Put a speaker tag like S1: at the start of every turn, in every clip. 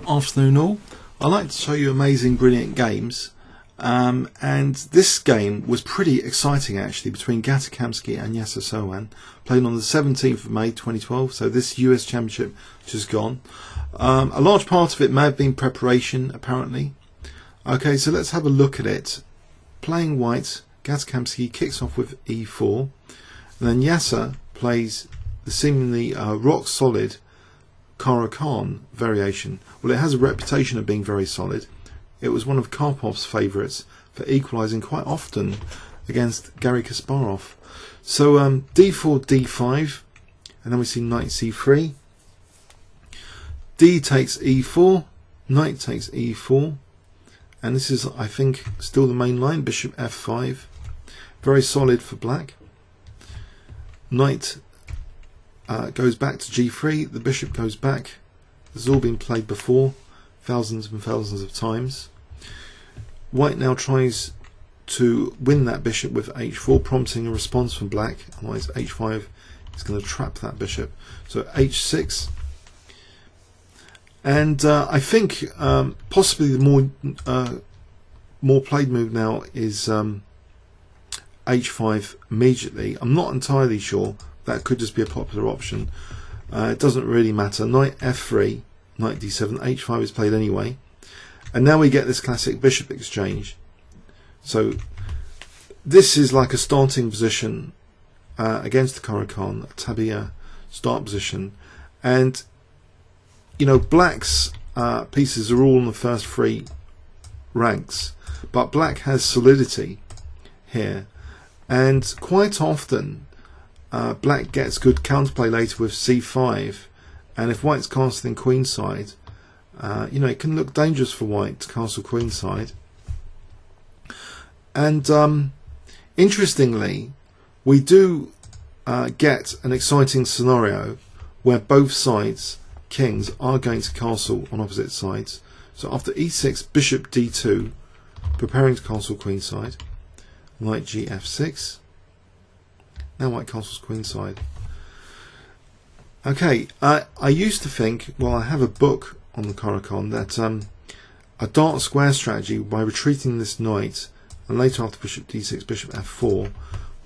S1: Afternoon all. I like to show you amazing, brilliant games, and this game was pretty exciting actually, between Gata Kamsky and Yasser Seirawan, played on the 17th of May 2012, so this US Championship just gone. A large part of it may have been preparation apparently. Okay, so let's have a look at it. Playing white, Gata Kamsky kicks off with e4, and then Yasser plays the seemingly rock solid Caro-Kann variation. Well, it has a reputation of being very solid. It was one of Karpov's favourites for equalising quite often against Garry Kasparov. So d4, d5, and then we see knight c3. D takes e4, knight takes e4, and this is, I think, still the main line. Bishop f5, very solid for black. Knight goes back to g3, the bishop goes back. This has all been played before, thousands and thousands of times. White now tries to win that bishop with h4, prompting a response from black. Otherwise h5 is going to trap that bishop. So h6, and I think possibly the more played move now is h5 immediately. I'm not entirely sure. That could just be a popular option. It doesn't really matter. Knight f3, knight d7, h5 is played anyway. And now we get this classic bishop exchange. So this is like a starting position against the Caro-Kann, a tabia start position. And you know, black's pieces are all in the first three ranks, but black has solidity here, and quite often black gets good counterplay later with c5, and if white's castling queenside, you know, it can look dangerous for white to castle queenside. And interestingly, we do get an exciting scenario where both sides, kings, are going to castle on opposite sides. So after e6, bishop d2, preparing to castle queenside, knight gf6. Now white castles queenside. Okay, I used to think, well, I have a book on the Caro-Kann, that a dark square strategy by retreating this knight and later after bishop d6, bishop f4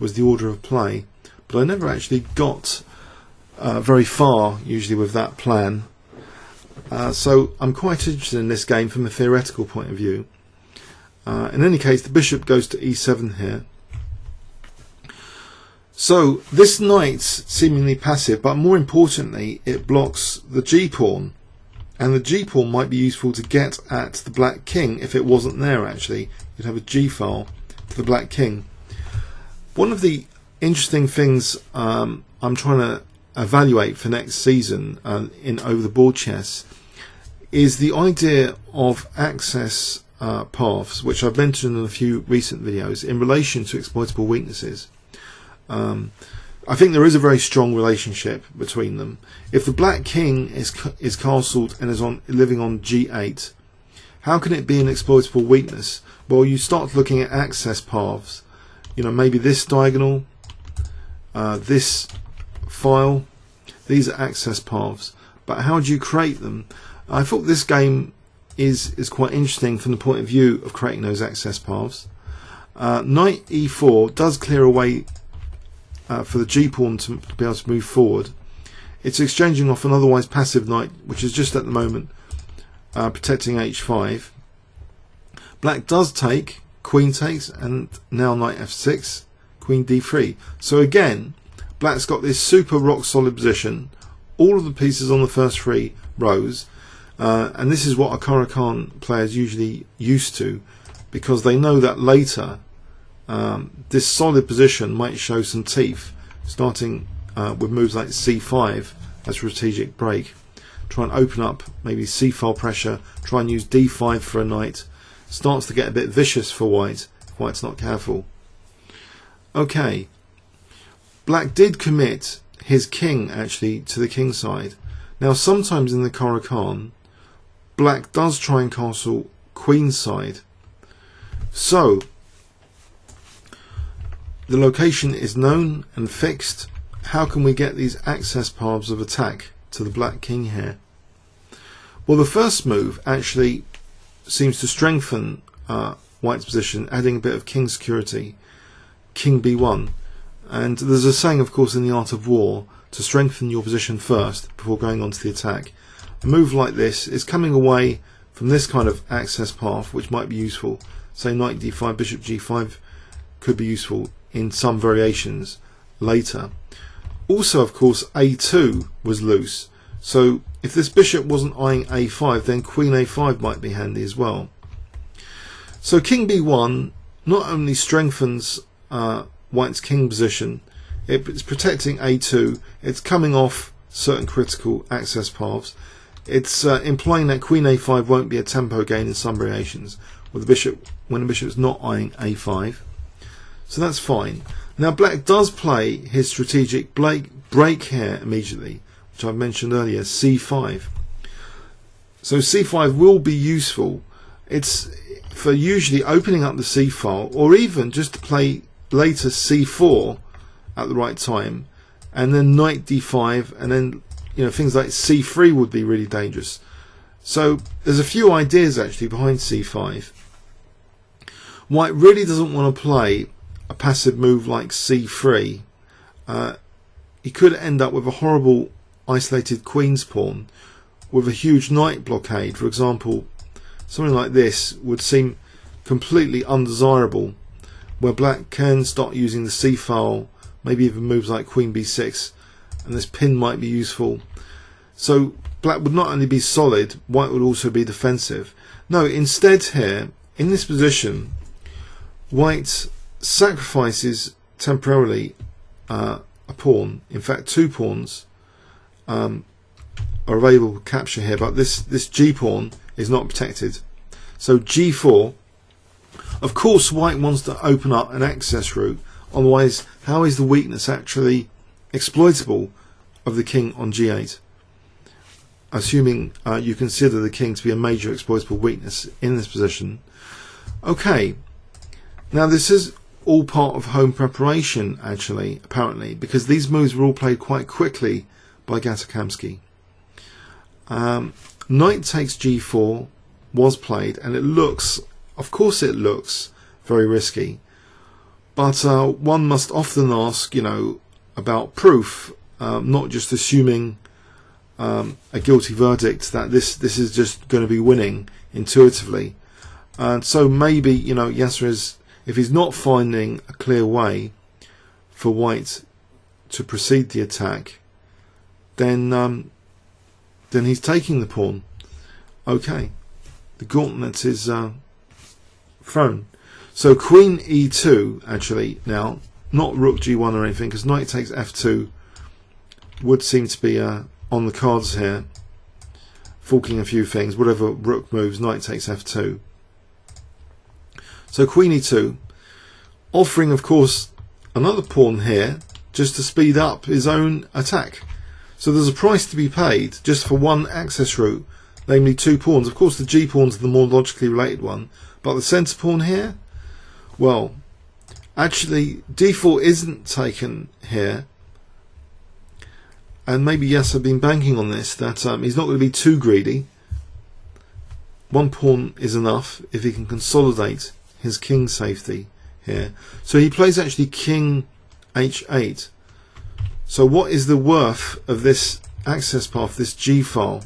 S1: was the order of play, but I never actually got very far usually with that plan. So I'm quite interested in this game from a theoretical point of view. In any case, the bishop goes to e7 here. So this knight's seemingly passive, but more importantly it blocks the g-pawn, and the g-pawn might be useful to get at the black king if it wasn't there. Actually, you'd have a g-file to the black king. One of the interesting things I'm trying to evaluate for next season in over the board chess is the idea of access paths, which I've mentioned in a few recent videos in relation to exploitable weaknesses. I think there is a very strong relationship between them. If the black king is castled and is living on g8, how can it be an exploitable weakness? Well, you start looking at access paths. You know, maybe this diagonal, this file, these are access paths. But how do you create them? I thought this game is quite interesting from the point of view of creating those access paths. Knight e4 does clear away for the g-pawn to be able to move forward. It's exchanging off an otherwise passive knight, which is just at the moment protecting h5. Black does take, queen takes, and now knight f6, queen d3. So again, black's got this super rock solid position, all of the pieces on the first three rows, and this is what a Caro-Kann player is usually used to, because they know that later this solid position might show some teeth, starting with moves like c5 as strategic break. Try and open up maybe c-file pressure, try and use d5 for a knight. Starts to get a bit vicious for white if white's not careful. Okay, black did commit his king actually to the king side. Now sometimes in the Caro-Kann, black does try and castle queen side. So the location is known and fixed. How can we get these access paths of attack to the black king here? Well, the first move actually seems to strengthen white's position, adding a bit of king security, king b1. And there's a saying, of course, in the art of war, to strengthen your position first before going on to the attack. A move like this is coming away from this kind of access path, which might be useful. Say knight d5, bishop g5 could be useful in some variations later. Also, of course, a2 was loose, so if this bishop wasn't eyeing a5, then queen a5 might be handy as well. So king b1 not only strengthens white's king position, it's protecting a2, it's coming off certain critical access paths, it's implying that queen a5 won't be a tempo gain in some variations with the bishop when the bishop's not eyeing a5. So that's fine. Now black does play his strategic break here immediately, which I mentioned earlier, c5. So c5 will be useful. It's for usually opening up the c file, or even just to play later c4 at the right time, and then knight d5, and then things like c3 would be really dangerous. So there's a few ideas actually behind c5. White really doesn't want to play a passive move like c3. He could end up with a horrible isolated queen's pawn with a huge knight blockade. For example, something like this would seem completely undesirable, where black can start using the c file, maybe even moves like queen b6, and this pin might be useful. So black would not only be solid, white would also be defensive. No, instead here, in this position, white sacrifices temporarily a pawn. In fact, two pawns are available to capture here, but this g pawn is not protected. So g4, of course white wants to open up an access route, otherwise how is the weakness actually exploitable of the king on g8? Assuming you consider the king to be a major exploitable weakness in this position. Okay, now this is all part of home preparation actually, apparently, because these moves were all played quite quickly by Gata Kamsky. Knight takes g4 was played, and it looks, of course it looks very risky, but one must often ask, about proof, not just assuming a guilty verdict that this is just going to be winning intuitively. And so maybe Yasser is, if he's not finding a clear way for white to proceed the attack, then he's taking the pawn. Okay, the gauntlet is thrown. So queen e2 actually now, not rook g1 or anything, because knight takes f2 would seem to be on the cards here, forking a few things. Whatever rook moves, knight takes f2. So queen e2, offering of course another pawn here just to speed up his own attack. So there's a price to be paid just for one access route, namely two pawns. Of course the g pawn's the more logically related one, but the centre pawn here, well, actually d4 isn't taken here, and maybe Yasser been banking on this, that he's not going to be too greedy. One pawn is enough if he can consolidate his king safety here. So he plays actually king h8. So what is the worth of this access path, this g file?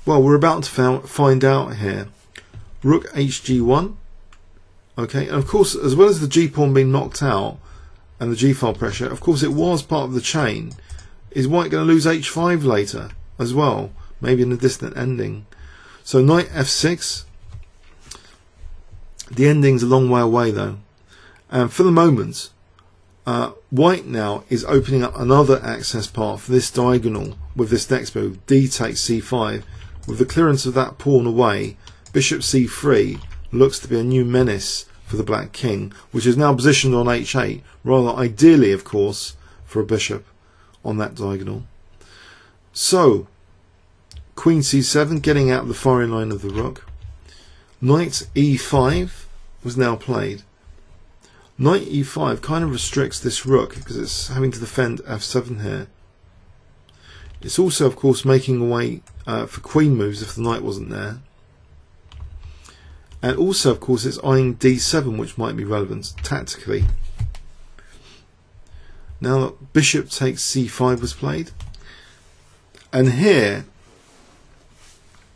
S1: Well, we're about to find out here. Rook hg1. Okay, and of course, as well as the g pawn being knocked out and the g file pressure, of course it was part of the chain. Is white going to lose h5 later as well? Maybe in a distant ending. So knight f6. The ending's a long way away though. And for the moment, white now is opening up another access path for this diagonal with this next move. D takes c5. With the clearance of that pawn away, bishop c3 looks to be a new menace for the black king, which is now positioned on h8, rather ideally of course for a bishop on that diagonal. So queen c7, getting out of the firing line of the rook. Knight e5 was now played. Knight e5 kind of restricts this rook because it's having to defend f7 here. It's also, of course, making a way for queen moves if the knight wasn't there. And also, of course, it's eyeing d7, which might be relevant tactically. Now, bishop takes c5 was played. And here,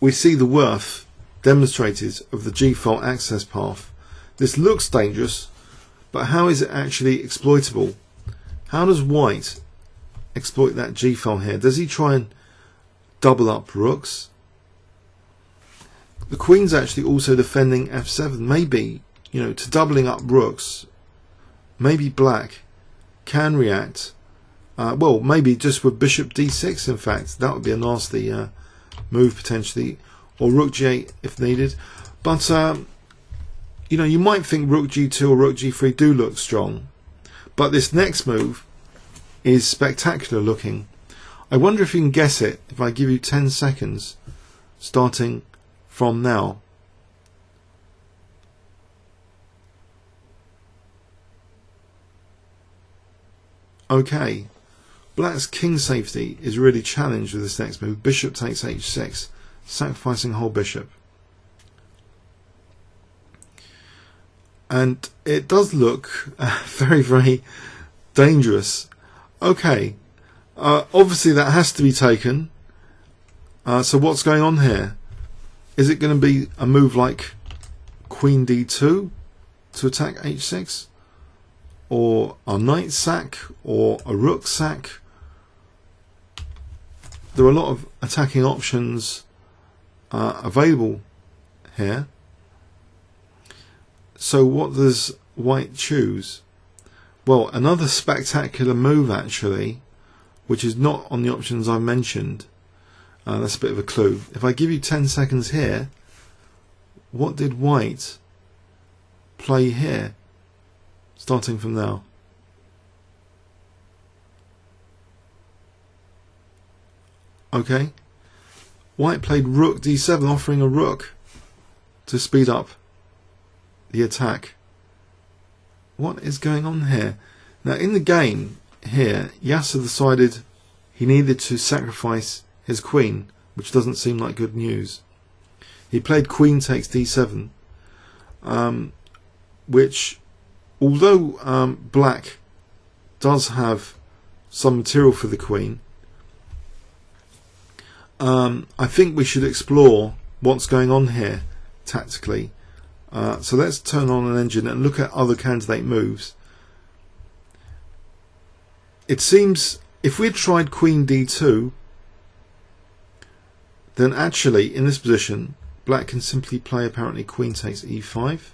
S1: we see the worth demonstrated of the g-file access path. This looks dangerous, but how is it actually exploitable? How does white exploit that g-file here? Does he try and double up rooks? The queen's actually also defending f7. Maybe, to doubling up rooks, maybe black can react. Well, maybe just with bishop d6, in fact. That would be a nasty move potentially. Or rook g8 if needed. But, you might think rook g2 or rook g3 do look strong. But this next move is spectacular looking. I wonder if you can guess it if I give you 10 seconds starting from now. Okay, black's king safety is really challenged with this next move. Bishop takes h6, sacrificing whole bishop. And it does look very, very dangerous. Okay, obviously that has to be taken. So what's going on here? Is it going to be a move like queen d2 to attack h6? Or a knight sack? Or a rook sack? There are a lot of attacking options available here. So what does white choose? Well, another spectacular move actually, which is not on the options I mentioned. That's a bit of a clue. If I give you 10 seconds here, what did white play here? Starting from now. Okay. White played rook d7, offering a rook to speed up the attack. What is going on here? Now in the game here, Yasser decided he needed to sacrifice his queen, which doesn't seem like good news. He played queen takes d7, which, although black does have some material for the queen, I think we should explore what's going on here tactically. So let's turn on an engine and look at other candidate moves. It seems if we'd tried queen d2, then actually in this position black can simply play apparently queen takes e5,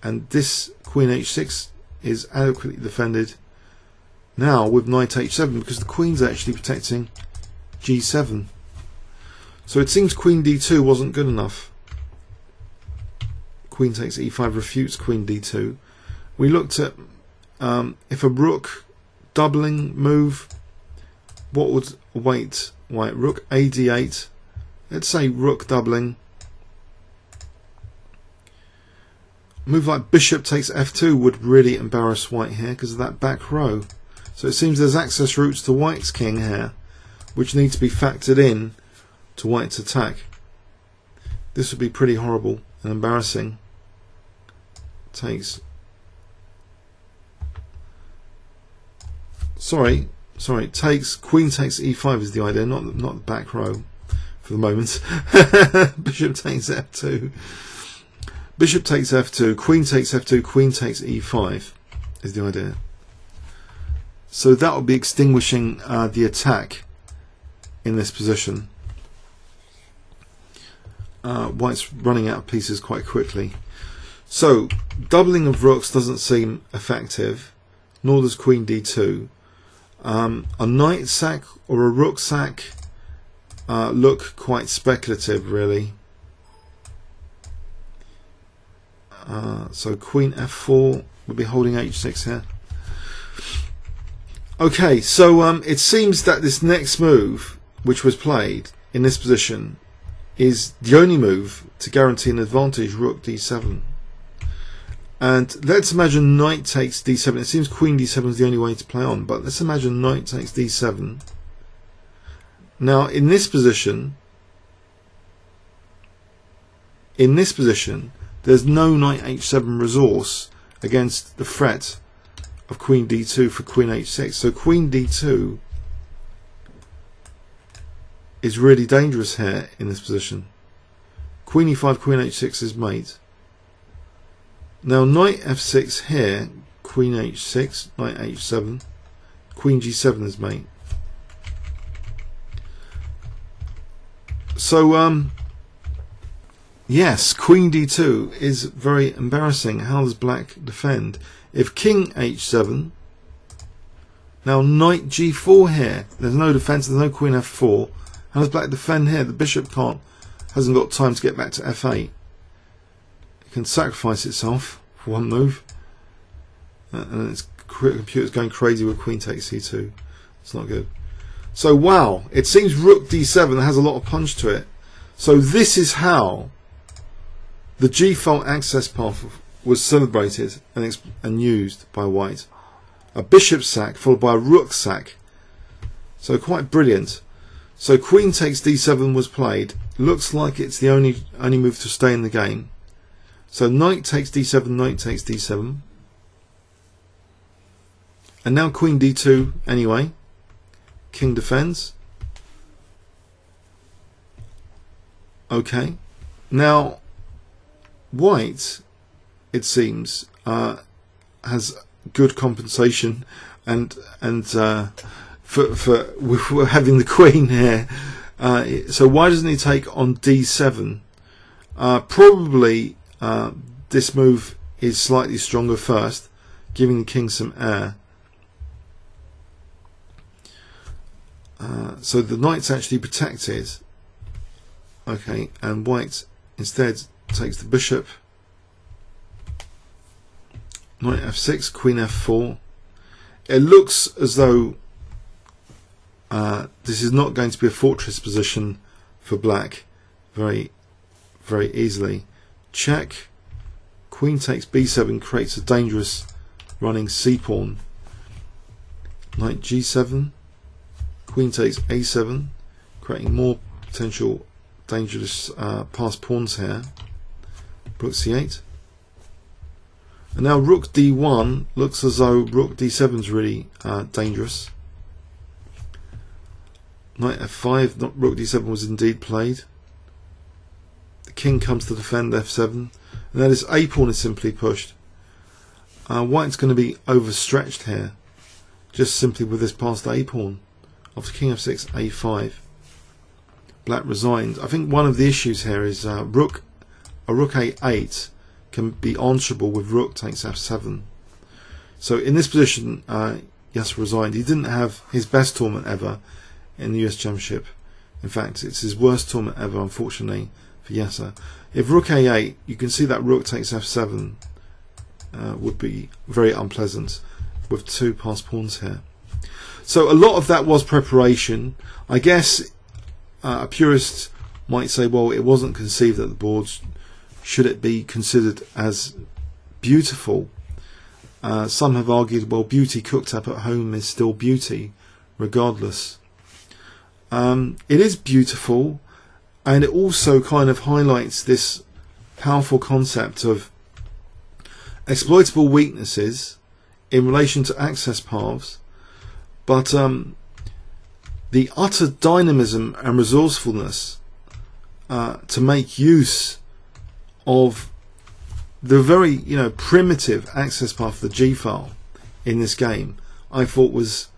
S1: and this queen h6 is adequately defended now with knight h7 because the queen's actually protecting g7. So it seems queen d2 wasn't good enough. Queen takes e5 refutes queen d2. We looked at if a rook doubling move, what would await white? Rook a d8. Let's say rook doubling. A move like bishop takes f2 would really embarrass white here because of that back row. So it seems there's access routes to white's king here, which need to be factored in to white's attack. This would be pretty horrible and embarrassing. Takes. Takes queen takes e5 is the idea, not the back row for the moment. Bishop takes f2. Bishop takes f2, queen takes f2, queen takes e5 is the idea. So that would be extinguishing the attack in this position. White's running out of pieces quite quickly. So doubling of rooks doesn't seem effective, nor does queen d2. A knight sack or a rook sack look quite speculative really. So queen f4 would be holding h6 here. Okay, so it seems that this next move which was played in this position is the only move to guarantee an advantage, rook d7. And let's imagine knight takes d7. It seems queen d7 is the only way to play on, but let's imagine knight takes d7. Now in this position, there's no knight h7 resource against the threat of queen d2 for queen h6. So queen d2 is really dangerous here in this position. Queen e5, queen h6 is mate. Now knight f6 here, queen h6, knight h7, queen g7 is mate. So yes, queen d2 is very embarrassing. How does black defend? If king h7, now knight g4 here, there's no defense, there's no queen f4. How does black defend here? The bishop hasn't got time to get back to f8. It can sacrifice itself for one move, and its computer's going crazy with queen takes c2. It's not good. So wow, it seems rook d7 has a lot of punch to it. So this is how the g-file access path was celebrated and used by white. A bishop sack followed by a rook sack. So quite brilliant. So queen takes d7 was played. Looks like it's the only move to stay in the game. So knight takes d7, knight takes d7. And now queen d2 anyway. King defends. Okay. Now white, it seems, has good compensation and for having the queen here. So why doesn't he take on d7? Probably this move is slightly stronger first, giving the king some air. So the knight's actually protected. Okay, and white instead takes the bishop. Knight f6, queen f4. It looks as though this is not going to be a fortress position for black very easily. Check. Queen takes b7 creates a dangerous running c-pawn. Knight g7. Queen takes a7, creating more potential dangerous passed pawns here. Rook c8. And now rook d1 looks as though rook d7 is really dangerous. Knight f5, rook d7 was indeed played. The king comes to defend f7, and now this a pawn is simply pushed. White's going to be overstretched here, just simply with this passed a pawn. After king f6, a5. Black resigned. I think one of the issues here is a rook a8 can be answerable with rook takes f7. So in this position, Yasser resigned. He didn't have his best tournament ever in the US Championship. In fact, it's his worst tournament ever, unfortunately, for Yasser. If rook a8, you can see that rook takes f7 would be very unpleasant with two passed pawns here. So a lot of that was preparation. I guess a purist might say, well, it wasn't conceived at the boards. Should it be considered as beautiful? Some have argued, well, beauty cooked up at home is still beauty, regardless. It is beautiful, and it also kind of highlights this powerful concept of exploitable weaknesses in relation to access paths, but the utter dynamism and resourcefulness to make use of the very primitive access path of the G-file in this game, I thought was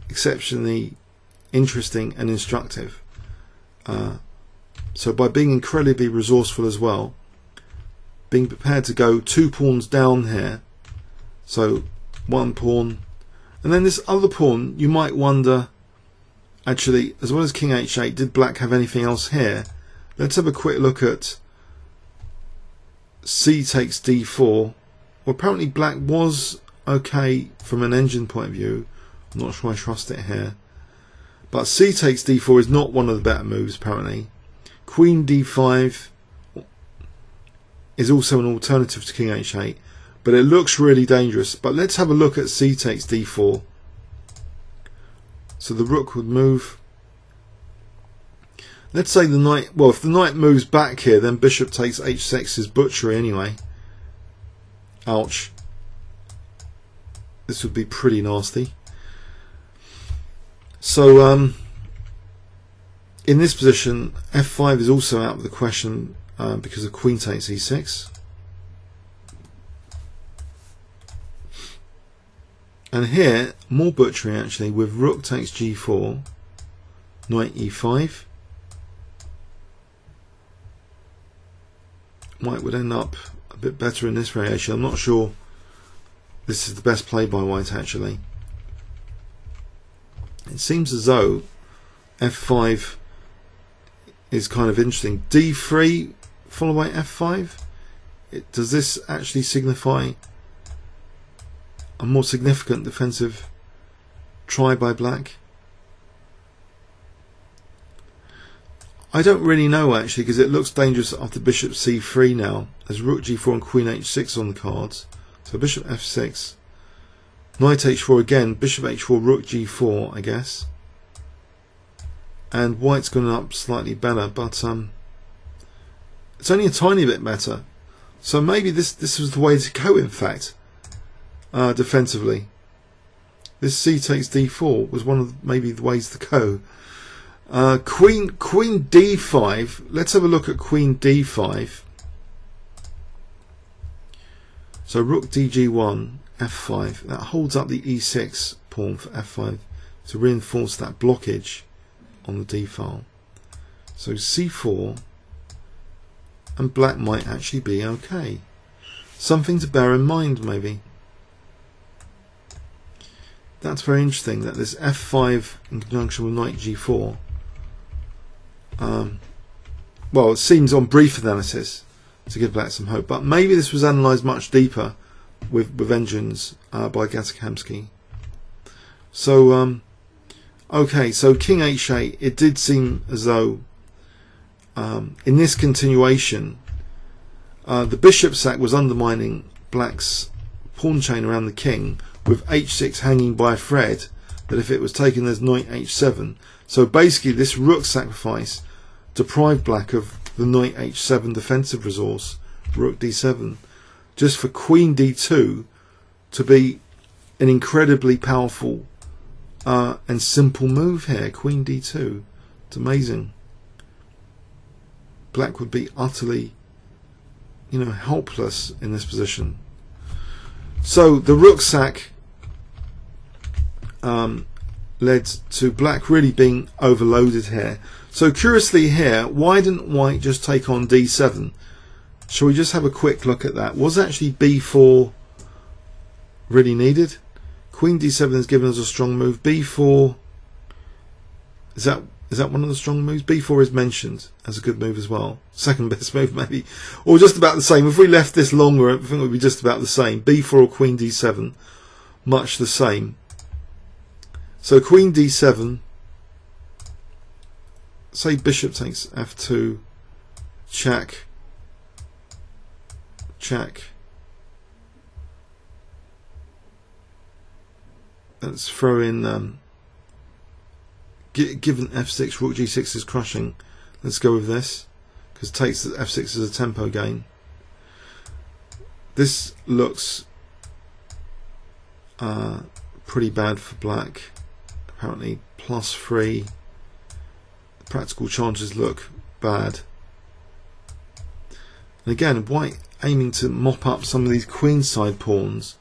S1: exceptionally interesting and instructive. So by being incredibly resourceful as well, being prepared to go 2 pawns down here, so 1 pawn, and then this other pawn, you might wonder, actually, as well as king h8, did black have anything else here? Let's have a quick look at c takes d4. Well, apparently black was okay from an engine point of view. I'm not sure I trust it here. But c takes d4 is not one of the better moves, apparently. Queen d5 is also an alternative to king h8, but it looks really dangerous. But let's have a look at c takes d4. So the rook would move, Let's say the knight, well, if the knight moves back here, then bishop takes h6 is butchery anyway. Ouch. This would be pretty nasty. So in this position, f5 is also out of the question because of queen takes e6. And here, more butchery actually, with rook takes g4, knight e5. White would end up a bit better in this variation. I'm not sure this is the best play by white actually. It seems as though f5 is kind of interesting. d3 followed by f5. Does this actually signify a more significant defensive try by black? I don't really know actually, because it looks dangerous after bishop c3 now. There's rook g4 and queen h6 on the cards. So bishop f6, knight h4 again, bishop h4, rook g4 I guess. And white's gone up slightly better, but it's only a tiny bit better. So maybe this was the way to go in fact, defensively. This c takes d4 was one of maybe the ways to go. Queen d5. Let's have a look at queen d5. So rook dg1 f5. That holds up the e6 pawn for f5 to reinforce that blockage on the d file. So c4, and black might actually be okay. Something to bear in mind maybe. That's very interesting that this f5 in conjunction with knight g4. Well, it seems on brief analysis to give black some hope, but maybe this was analysed much deeper with engines by Gata Kamsky. So okay, so king h8, it did seem as though in this continuation the bishop sack was undermining black's pawn chain around the king, with h6 hanging by a thread, that if it was taken there's knight h7. So basically this rook sacrifice deprived black of the knight h7 defensive resource, rook d7, just for queen d2 to be an incredibly powerful and simple move here. Queen d2, it's amazing. Black would be utterly, helpless in this position. So the rook sack led to black really being overloaded here. So curiously here, why didn't white just take on d7? Shall we just have a quick look at that? Was actually b4 really needed? Queen d7 has given us a strong move. b4, is that one of the strong moves? b4 is mentioned as a good move as well. Second best move maybe, or just about the same. If we left this longer, I think it would be just about the same. b4 or queen d7, much the same. So queen d7, say bishop takes f2, check, check. Let's throw in, given f6, rook g6 is crushing. Let's go with this, because takes f6 as a tempo gain. This looks pretty bad for black. Apparently +3. The practical chances look bad. And again, white aiming to mop up some of these queenside pawns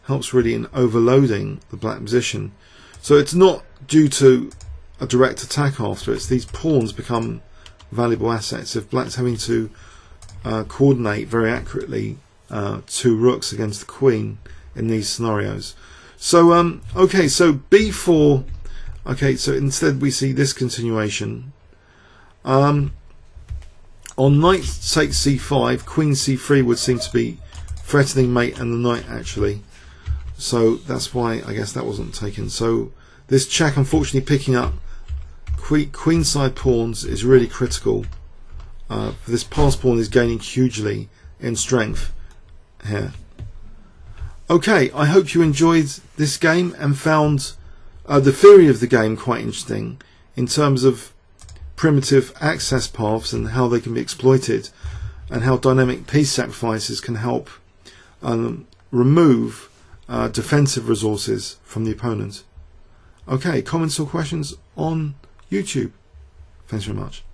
S1: helps really in overloading the black position. So it's not due to a direct attack after, it's these pawns become valuable assets. If black's having to coordinate very accurately two rooks against the queen in these scenarios. So okay, so b4. Okay, so instead we see this continuation. On knight takes c5, queen c3 would seem to be threatening mate and the knight actually. So that's why I guess that wasn't taken. So this check, unfortunately, picking up queenside pawns is really critical. This pass pawn is gaining hugely in strength here. Okay, I hope you enjoyed this game and found the theory of the game quite interesting in terms of primitive access paths and how they can be exploited, and how dynamic peace sacrifices can help remove defensive resources from the opponent. Okay, comments or questions on YouTube? Thanks very much.